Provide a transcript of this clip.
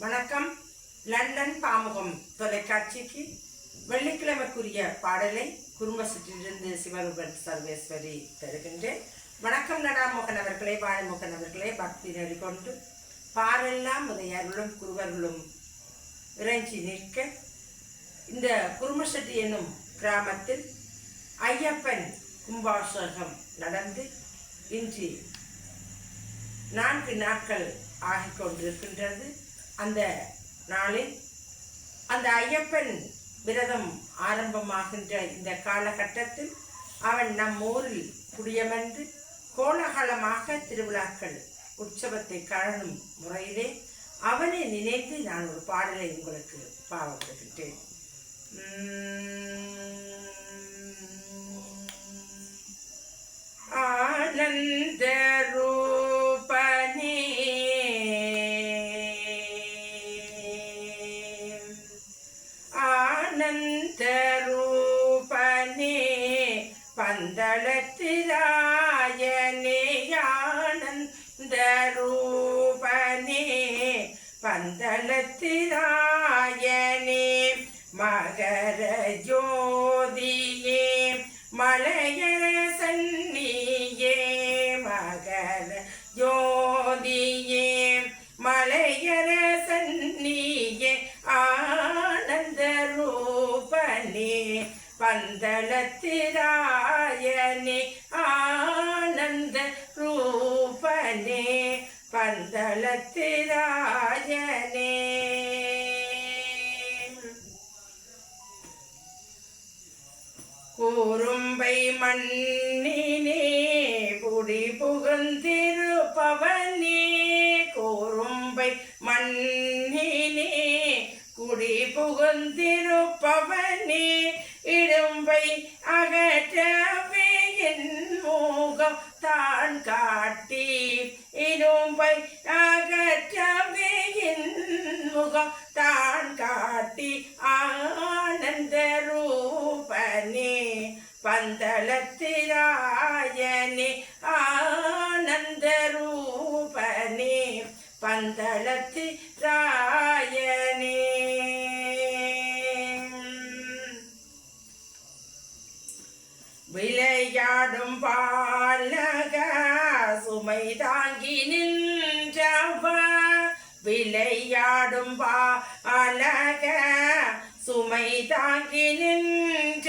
வணக்கம். லண்டன் பாமுகம் தொலைக்காட்சிக்கு வெள்ளிக்கிழமைக்குரிய பாடலை குடும்பத்திலிருந்து சிவரூபன் சர்வேஸ்வரி தருகின்றேன். வணக்கம் நடாமோகன் அவர்களே, வாழைமோகன் அவர்களே, பக்தி நெறிகொண்டு பாரெல்லாம் உதயர்களும் குருவர்களும் இறைஞ்சி நிற்க இந்த குருமசெட்டி என்னும் கிராமத்தில் ஐயப்பன் கும்பாபிஷேகம் நடந்து இன்று 4 நாட்கள் ஆகிக்கொண்டிருக்கின்றது. அந்த நாளில் அந்த ஐயப்பன் விரதம் ஆரம்பமாகின்ற இந்த காலகட்டத்தில் அவன் நம் ஊரில் குடியமர்ந்து கோலாகலமாக திருவிழாக்கள் உற்சவத்தை காணும் முறையிலே அவனை நினைத்து நான் ஒரு பாடலை உங்களுக்கு பாவப்படுகின்றேன். ஆனந்த ரூபனே ஆனந்த ரூபனே பந்தளத்திராயனே ஆனந்த ரூபனே பந்தளத்திராயனே மகர ஜோதியே மலையர சன்னியே மகர ஜோதியே மலையர சன்னியே ஆனந்த ரூபனே பந்தளத்திராயனே ஆனந்த ரூபனே பந்தளத்திராயனே. கூறும்பை மண்ணினே குடி புகுந்திருப்பவனே கூறும்பை மண்ணினே குடி புகுந்திருப்பவனே இடும்பை அகற்றவே என் முகம் தான் காட்டி இடும்பை அகற்றவே என் முகம் தான் காட்டி ஆனந்த ரூபனே பந்தளத்திராயனே ஆனந்த ரூபனே பந்தளத்திராயனே. விளையாடும் பாலக சுமை தாங்கி நின்றவா விளையாடும் பாலக சுமை தாங்கி நின்றவா